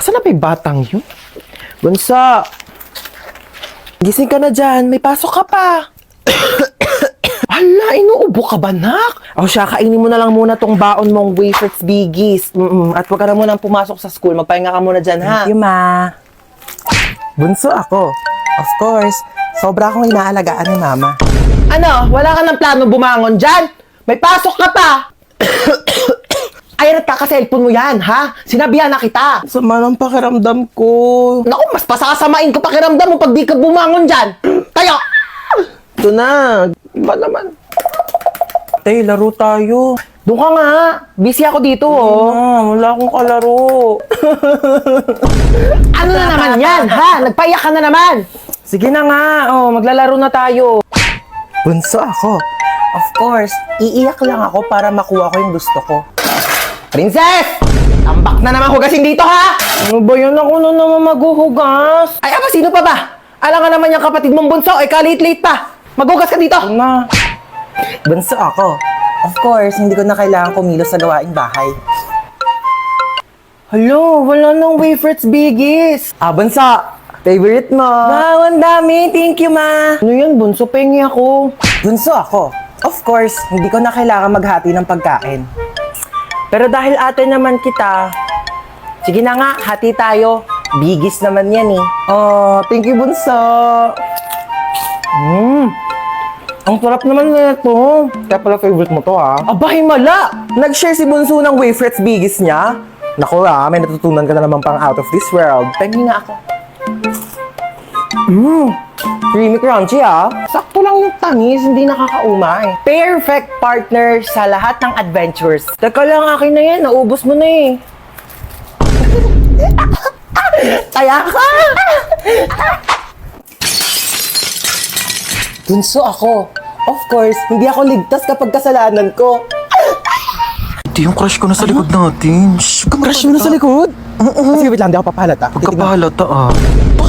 Asan na ba yung batang yun? Bunso! Gising ka na dyan. May pasok ka pa. Hala, inuubo ka ba, nak? O siya, kainin mo na lang muna tong baon mong wafers biggies. At huwag ka na munang pumasok sa school. Magpahinga ka muna dyan, ha? Thank you, ma. Bunso ako. Of course, sobra akong inaalagaan ni mama. Ano? Wala ka ng plano bumangon dyan? May pasok ka pa! Ay, nagkaka-cellphone mo yan, ha? Sinabihan na kita. Sama ng pakiramdam ko. Naku, mas pasasamain ko pakiramdam mo pag di ka bumangon dyan. Tayo! Ito na. Iba naman. Tay, laro tayo. Doon ka nga. Busy ako dito, oh. Wala akong kalaro. Ano na naman yan, ha? Nagpaiyak ka na naman. Sige na nga. Oh, maglalaro na tayo. Bunso ako. Of course, iiyak lang ako para makuha ko yung gusto ko. Princess! Tambak na naman hugasin dito, ha? Ano ba yun? Ako na naman maghuhugas. Ay, ama, sino pa ba? Alam nga naman yung kapatid mong bunso, eh, ka-late-late pa. Maghugas ka dito. Na. Bunso ako. Of course, hindi ko na kailangan kumilos sa gawaing bahay. Hello, wala nang wafers biggies. Bunso. Favorite mo. Wow, ang dami. Thank you, ma. Ano yan, bunso? Pengi ako. Bunso ako. Of course, hindi ko na kailangan maghati ng pagkain. Pero dahil ate naman kita, sige na nga, hati tayo. Bigis naman yan, eh. Oh, thank you, Bunso. Ang sarap naman na ito. Kaya pala favorite mo to, ha? Aba, himala! Nag-share si Bunso ng wafers bigis niya. Naku, may natutunan ka na naman pang out of this world. Pengi nga ako. Creamy crunchy, ha? Sakto lang yung tamis, hindi nakakaumay. Perfect partner sa lahat ng adventures. Teka lang, akin na yan. Naubos mo na eh. Taya ka! Bunso ako. Of course, hindi ako ligtas kapag kasalanan ko. Ito yung crush ko na sa likod natin. Shh, Crush mo na sa likod? Sige, wait lang, hindi ako papahalata. Pagkapahalata ah.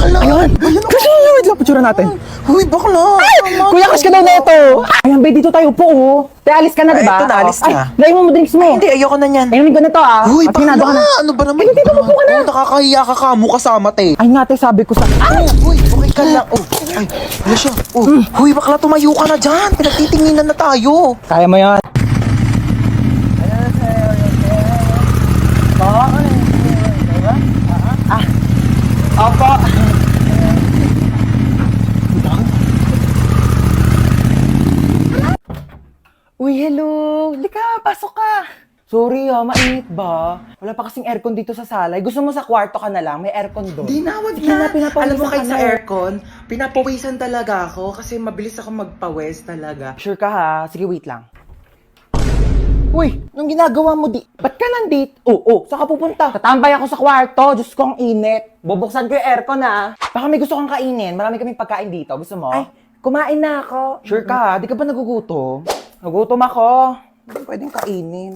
Ayun! Crush mo na, wait lang, picture natin. Huy, bakla! Kuya, crush ka daw na ito. Ayan, bay, dito tayo po, oh. Te, alis ka na, Ay, diba? ito na, alis na. Ay, mo drinks mo. Hindi, ayoko na niyan. Ayun, ko na to, ah. Huy, At hinado ka bakla! na. Ano ba naman? Ay, dito, upo ka na. Oh, nakakahiya ka kamo kasama, te. Ay, nga, te, sabi ko sa... Oh, huy, okay ka lang. Oh, ay, ano siya? Oh, huy, bakla, tumayo ka na dyan. Pinagtitinginan na tayo. Kaya mo yan. Opo. Uy, hello. Lika, pasok ka. Sorry mainit ba? Wala pa kasing aircon dito sa salay. Gusto mo sa kwarto ka na lang? May aircon doon. Di na, wag Sige na. pinapawisan Alam mo, kahit ka sa na. aircon, pinapawisan talaga ako kasi mabilis ako magpawis talaga. Sure ka ha? Sige, wait lang. Uy, anong ginagawa mo di? Ba't ka nandito? Saan ka pupunta? Tatambay ako sa kwarto. Diyos ko, ang init. Bubuksan ko yung aircon ha. Baka may gusto kang kainin. Marami kaming pagkain dito. Gusto mo? Ay, kumain na ako. Sure ka ha? Di ka ba nagugutom? Nagutom ako. Hindi pwedeng kainin.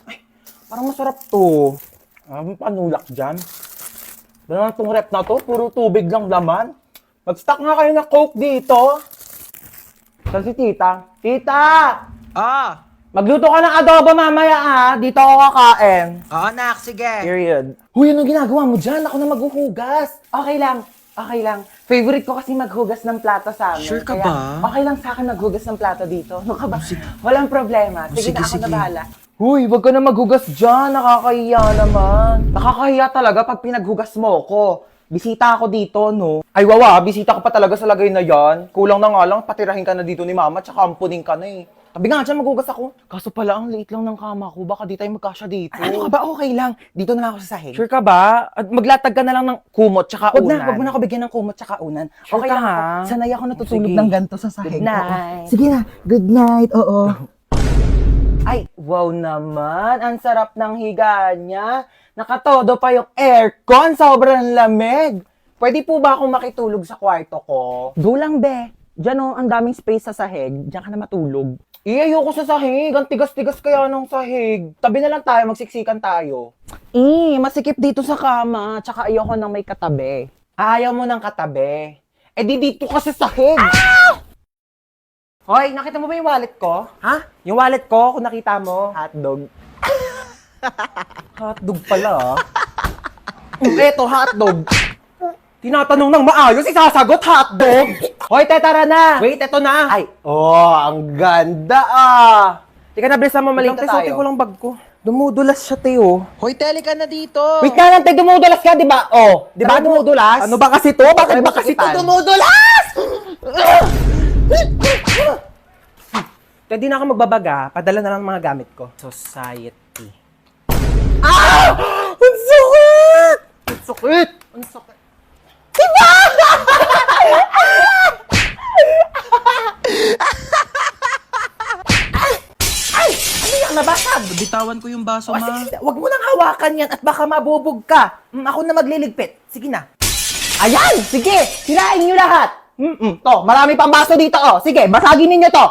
Ay, parang masarap to. Ang panulak dyan. Dala na tong rep na to. Puro tubig lang laman. Mag-stock nga kayo ng Coke dito. Saan si tita? Tita! Ah! Magluto ka ng adobo mamaya ha. Dito ako kakain. Oo, nak, sige. Period. Huy, ano ginagawa mo dyan? Ako na maghuhugas. Okay lang. Okay lang. Favorite ko kasi maghugas ng plato sa amin. Sure ka Kaya, ba? okay lang sa akin maghugas ng plato dito. Ano ka ba? Walang problema. Sige, sige, na ako sige. na bahala. Huy, wag ka na maghugas dyan. Nakakahiya naman. Nakakahiya talaga pag pinaghugas mo ko. Bisita ako dito, no? Ay, wawa. Bisita ka pa talaga sa lagay na yan. Kulang na nga lang. Patirahin ka na dito ni mama. Tsaka ampunin ka na eh. Sabi nga dyan, maghugas ako. Kaso pala, ang liit lang ng kama ko. Baka di tayo magkasya dito. Ano ka ba? Okay lang. Dito na lang ako sa sahig. Sure ka ba? At maglatag ka na lang ng kumot tsaka Wag unan. na, wag mo na ako bigyan ng kumot tsaka unan. Sure Okay ka, lang ha? ako. Sanay ako natutulog Sige. ng ganito sa sahig. Good night. Oo. Sige na. Good night. Oo. Ay, wow naman. Ang sarap ng higa niya. Nakatodo pa yung aircon. Sobrang lamig. Pwede po ba akong makitulog sa kwarto ko? Dulang, be. Diyan oh, ang daming space sa sahig. Diyan ka na matulog. Ayoko sa sahig. Ang tigas-tigas kaya ng sahig. Tabi na lang tayo. Magsiksikan tayo. Masikip dito sa kama. Tsaka ayoko nang may katabi. Ayaw mo ng katabi. Eh di dito ka sa sahig. Hoy, nakita mo ba yung wallet ko? Ha? Yung wallet ko, kung nakita mo, hotdog. Hotdog pala, ah. Eto, hotdog. Tinatanong ng maayos, isasagot hotdog. Hoy, te, tara na. Wait, eto na. Ay, ang ganda Tika na, bilisan mo, malita tayo. ko lang bag ko. Dumudulas siya, te, oh. Hoy, teli ka na dito. Wait na lang, te, dumudulas ka, di ba? Oh, di ba dumudulas? Ano ba kasi to? Bakit ba kasi to Sakitan. dumudulas? Kaya di na ako magbabaga, padala na lang ang mga gamit ko. Society. Ang sakit! Ang sakit! Ang sakit! Nabasag! Bitawan ko yung baso, O, sige, wag mo nang hawakan yan at baka mabubog ka. Ako na magliligpit. Sige na. Ayan! Sige! Sirain nyo lahat! To, marami pang baso dito, Sige, basagin ninyo to.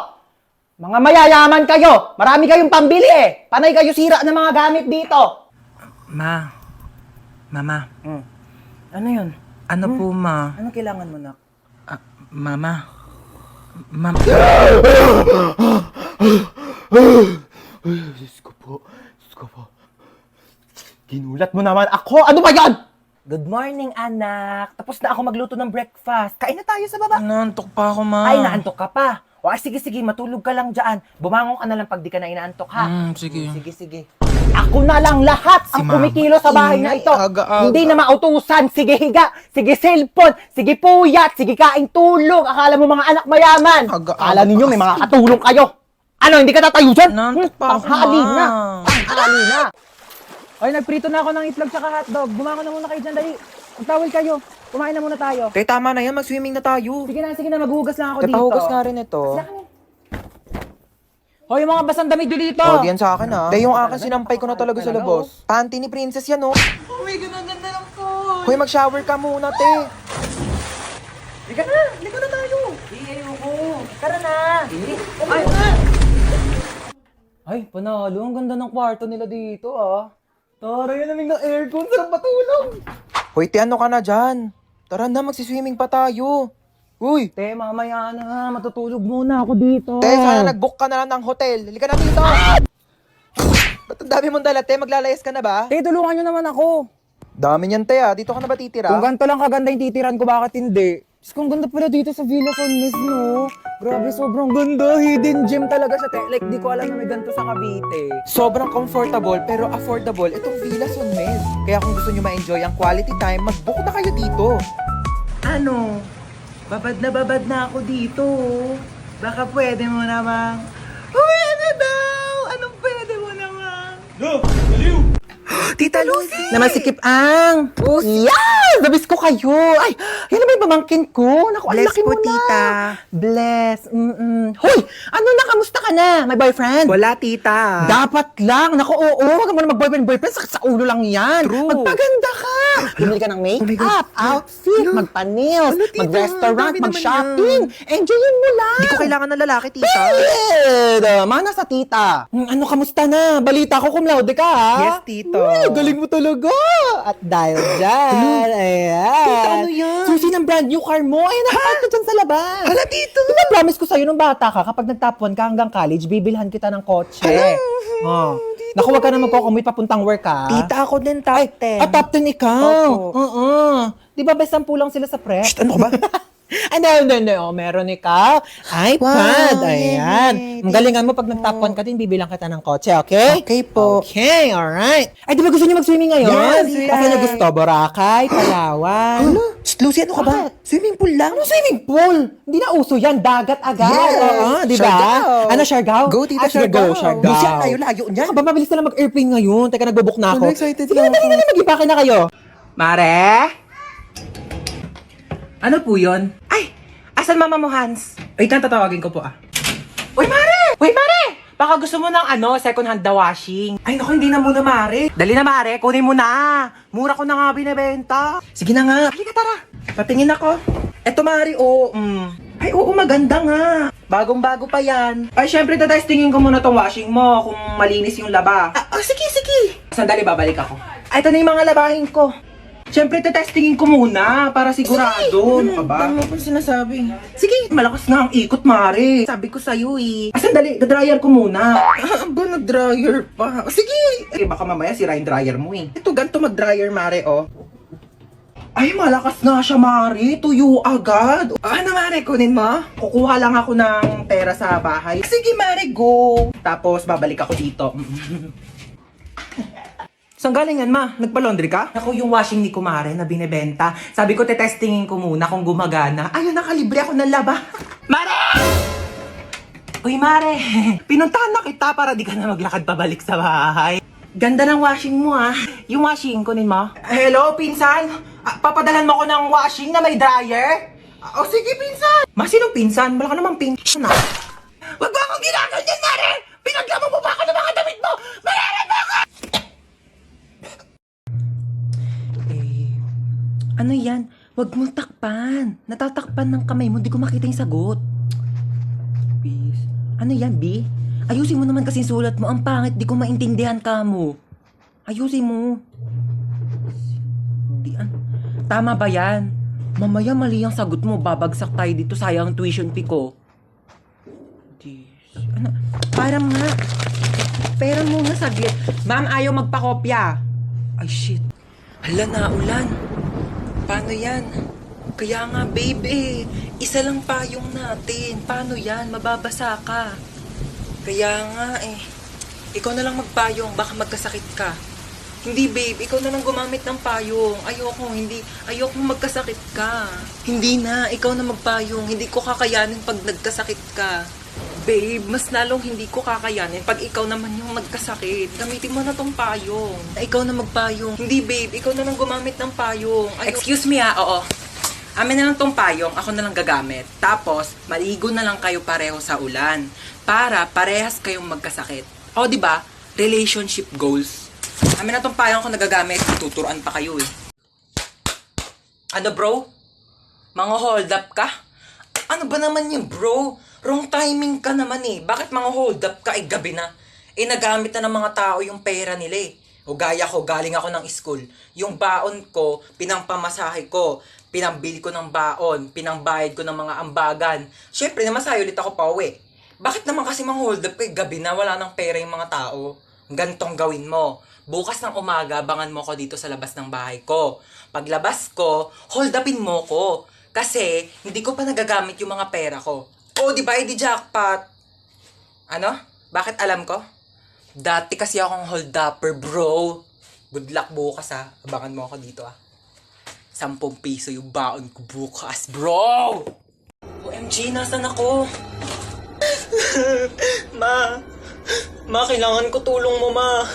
Mga mayayaman kayo. Marami kayong pambili, Panay kayo sira ng mga gamit dito. Mama, Ano yun? ano po, ma? Anong kailangan mo, nak? Mama. Diyos ko po. Ginulat mo naman ako. Ano ba yan? Good morning, anak. Tapos na ako magluto ng breakfast. Kain na tayo sa baba. Naantok pa ako, ma. Ay, naantok ka pa. O, sige, matulog ka lang dyan. Bumangon ka na lang pag di ka na inaantok, ha? Sige. Sige. Ako na lang lahat ang Mama. kumikilo sa bahay na ito. Aga-aga. Hindi na mautusan. Sige, higa. Sige, cellphone. Sige, puyat. Sige, kain tulog. Akala mo mga anak mayaman. Aga-aga Akala ninyo pa may mga katulong kayo. Ano, hindi ka tatayo dyan? Naantok pa ako, Tanghali ma. na. Tanghali na. Ay, nagprito na ako ng itlog tsaka hotdog. Bumangon na muna kayo dyan, dali. Magtawal kayo. Kumain na muna tayo. Te, tama na yan. Mag-swimming na tayo. Sige na, maghuhugas lang ako dito. Kapahugas nga rin ito. Hoy, yung mga basang damit nyo dito. Oh, diyan sa akin, Te, yung akin sinampay ko na talaga sa labos. Panty ni Princess yan, oh. Oh my God, ang ganda ng to. Hoy, mag-shower ka muna, te. Liga na tayo. Ayoko. Tara na. Ay, panalo. Ang ganda ng kwarto nila dito, Tara, yun naming ng aircon. Sarap matulog. Hoy, te, ano ka na dyan? Tara na, magsiswimming pa tayo. Uy, Te, mamaya na. Matutulog muna ako dito. te, sana nag-book ka na lang ng hotel. Halika na dito. Ba't ang dami mong dala, te? Maglalayas ka na ba? Te, tulungan nyo naman ako. Dami niyan, te, Dito ka na ba titira? Kung ganito lang kaganda yung titiran ko, bakit hindi? Diyos, kung ganda pala dito sa Villa San Mis, no? Grabe, sobrang ganda. Hidden gem talaga siya, te. Like, di ko alam na may ganito sa Cavite. Sobrang comfortable pero affordable itong Villa San Mez. Kaya kung gusto nyo ma-enjoy ang quality time, mag-book na kayo dito. Ano? Babad na ako dito. Baka pwede mo namang... Pwede daw! Anong pwede mo naman? Tita Lucy! Naman si Kip Ang. Yes! Nabis ko kayo. Ay, yun na ba yung pamangkin ko? Naku, ang Bless laki po, mo na. tita. Bless. Hoy, ano na, kamusta ka na? May boyfriend? Wala, tita. Dapat lang. Naku, oo. Huwag mo na mag-boyfriend. Sakit sa ulo lang yan. True. Magpaganda ka. Bumili ka ng makeup, outfit, magpa-nails, Ano, tita? mag-restaurant, Dami naman mag-shopping. Enjoyin mo lang. Di ko kailangan ng lalaki, tita. Mana sa tita. Ano, kamusta na? Balita ko cum laude ka, ha? Yes, tito. Uy, galing mo talaga. At dahil dyan, ayan. Tita, ano yan? Susi ng brand new car mo. Ayan, nakapark ka dyan sa labas. Hala, tito. Diba, promise ko sa'yo nung bata ka, kapag nag-top 1 ka hanggang college, bibilhan kita ng kotse. Oh. Naku, wag ka na magkocommute papuntang work, ha? Tita, ako din top 10. Top 10 ikaw. Opo. Oo. Di ba, best 10 lang sila sa prep? Shh, ano ka ba? No. Meron ikaw. iPad. Wow, Ayan. yay. Ang galingan mo pag nag-top 1 ka din, bibilang kita ng kotse, okay? Okay po. Okay, alright. Ay, di ba gusto niyo mag-swimming ngayon? Yes, Kasi yes. niyo gusto, Boracay, Palawan. Shh, Lucy, ano ka ba? Swimming pool lang. Ano swimming pool? Hindi na uso yan. Dagat agad. Yes. Oo, di ba? Siargao. Ano, Siargao? Go, tita, sige, Siargao. go, Siargao. Lucy, ang layo-layo niyan. Ano ba, mabilis na lang mag-airplane ngayon. Teka, nagbo-book na ako. Ano, excited Sige, na dali ako. na mag-ipake na kayo. Mare? Ano po yun? Ay! Asan mama mo, Hans? Wait lang, tatawagin ko po Uy, Mare! Wait, Mare! Baka gusto mo ng second hand na washing. Ay, naku, hindi na muna, Mare. Dali na, Mare. Kunin mo na. Mura ko na nga binibenta. Sige na nga. Halika, tara. Patingin ako. Eto, Mare, Ay, oo, maganda nga. Bagong-bago pa yan. Ay, syempre, tatestingin ko muna tong washing mo kung malinis yung laba. Sige. Sandali, babalik ako. Ay, ito na yung mga labahin ko. Siyempre, tetestingin ko muna para sigurado. Ano ka ba? Tama po sinasabi. Sige, malakas nga ang ikot, Mare. Sabi ko sa'yo sandali, dryer ko muna. Ba, nag-dryer pa. Sige. Baka mamaya sira yung dryer mo Ito, ganito mag-dryer, Mare, Ay, malakas nga siya, Mare. Tuyo agad. Ano, Mare? Kunin mo? Kukuha lang ako ng pera sa bahay. Sige, Mare, go. Tapos, babalik ako dito. Saan galing yan, Ma? Nagpa-laundry ka? Ako yung washing ni Kumare na binebenta. Sabi ko, tetestingin ko muna kung gumagana. Ayun, nakalibre ako ng laba. Mare! Uy, Mare. Pinuntahan na kita para di ka na maglakad pabalik sa bahay. Ganda ng washing mo, ah. Yung washing, kunin mo. Hello, pinsan? Papadalan mo ko ng washing na may dryer? O sige, pinsan. Ma, sinong pinsan? Wala ka namang pinsan, ah. Wag mo akong ginaganyan, Mare! Pinaglamo mo pa ako ng mga damit mo! Bayaran mo ako! Ano yan? Wag mong takpan. Natatakpan ng kamay mo, di ko makita yung sagot. Peace. Ano yan, B? Ayusin mo naman kasi yung sulat mo. Ang pangit, di ko maintindihan ka mo. Ayusin mo. Tama ba yan? Mamaya mali ang sagot mo. Babagsak tayo dito. Sayang ang tuition fee ko. Ano? Parang nga. Pera muna saglit. Ma'am, ayaw magpakopya. Ay, shit. Hala na, ulan. Paano yan? Kaya nga, babe, isa lang payong natin. Paano yan? Mababasa ka. Kaya nga, ikaw na lang magpayong. Baka magkasakit ka. Hindi, babe. Ikaw na lang gumamit ng payong. Ayoko magkasakit ka. Hindi na. Ikaw na magpayong. Hindi ko kakayanin pag nagkasakit ka. Babe, mas lalong hindi ko kakayanin pag ikaw naman yung magkasakit. Gamitin mo na tong payong. Ikaw na magpayong. Hindi, babe. Ikaw na lang gumamit ng payong. Excuse me, oo. Amin na lang tong payong. Ako na lang gagamit. Tapos, maligo na lang kayo pareho sa ulan. Para parehas kayong magkasakit. O, di ba? Relationship goals. Amin na tong payong ako nagagamit. Tuturuan pa kayo eh. Ano, bro? Mga hold up ka? Ano ba naman yung bro? Wrong timing ka naman eh. Bakit mga hold up ka? Gabi na. Nagamit na ng mga tao yung pera nila eh. O gaya ko, galing ako ng school. Yung baon ko, pinampamasahe ko. Pinambili ko ng baon. Pinangbayad ko ng mga ambagan. Siyempre, namasahe ulit ako pa uwi. Bakit naman kasi mga hold up gabi na wala ng pera yung mga tao? Gantong gawin mo. Bukas ng umaga, abangan mo ko dito sa labas ng bahay ko. Paglabas ko, hold upin mo ko. Kasi, hindi ko pa nagagamit yung mga pera ko. O, di ba, di jackpot? Ano? Bakit alam ko? Dati kasi akong hold upper, bro. Good luck bukas, ha. Abangan mo ako dito, ha. 10 piso yung baon ko bukas, bro! OMG, nasan ako? Ma, kailangan ko tulong mo, ma.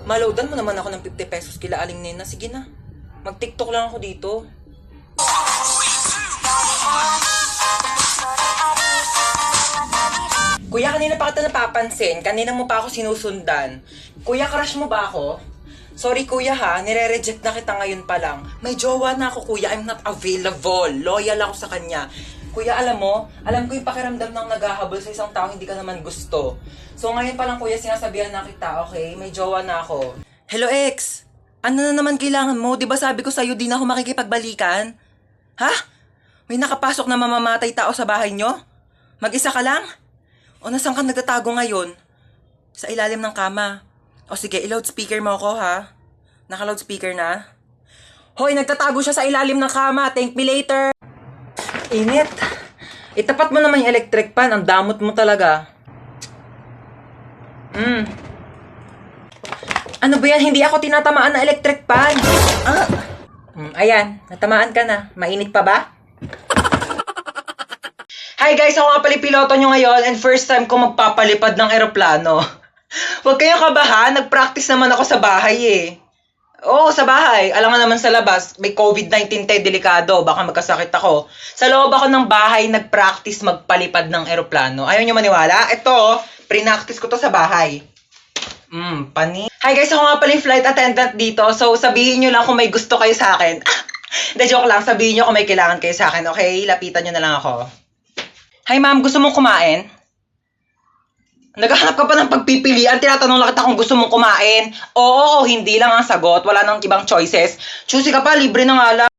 Malowdan mo naman ako ng 50 pesos kila Aling Nena. Sige na. Mag-TikTok lang ako dito. Kuya, kanina pa kita napapansin. Kanina mo pa ako sinusundan. Kuya, crush mo ba ako? Sorry, kuya ha. Nire-reject na kita ngayon pa lang. May jowa na ako, kuya. I'm not available. Loyal ako sa kanya. Kuya, alam mo, alam ko yung pakiramdam ng naghahabol sa isang tao hindi ka naman gusto. So ngayon pa lang, kuya, sinasabihan na kita, okay? May jowa na ako. Hello, ex! Ano na naman kailangan mo? Di ba sabi ko sa'yo, di na ako makikipagbalikan? Ha? May nakapasok na mamamatay tao sa bahay nyo? Mag-isa ka lang? O nasaan ka nagtatago ngayon? Sa ilalim ng kama. O sige, i-loudspeaker mo ako ha. Naka-loudspeaker na? Hoy, nagtatago siya sa ilalim ng kama. Thank me later. Init. Itapat mo naman yung electric pan. Ang damot mo talaga. Ano ba yan? Hindi ako tinatamaan ng electric pan. Ayan, natamaan ka na. Mainit pa ba? Hi guys, ako nga pala piloto nyo ngayon and first time ko magpapalipad ng eroplano. Huwag kayong kabahan, nag-practice naman ako sa bahay eh. Oo, sa bahay. Alam nga naman sa labas, may COVID-19 tayo, delikado, baka magkasakit ako. Sa loob ako ng bahay, nag-practice magpalipad ng eroplano. Ayaw nyo maniwala? Ito, pre-practice ko to sa bahay. Pani. Hi guys, ako nga pala yung flight attendant dito. So, sabihin nyo lang kung may gusto kayo sa akin. Hindi, joke lang. Sabihin nyo kung may kailangan kayo sa akin, okay? Lapitan nyo na lang ako. Hi ma'am, gusto mong kumain? Naghahanap ka pa ng pagpipilian, tinatanong lang kita kung gusto mong kumain. Oo, hindi lang ang sagot, wala nang ibang choices. Choosy ka pa, libre na nga lang.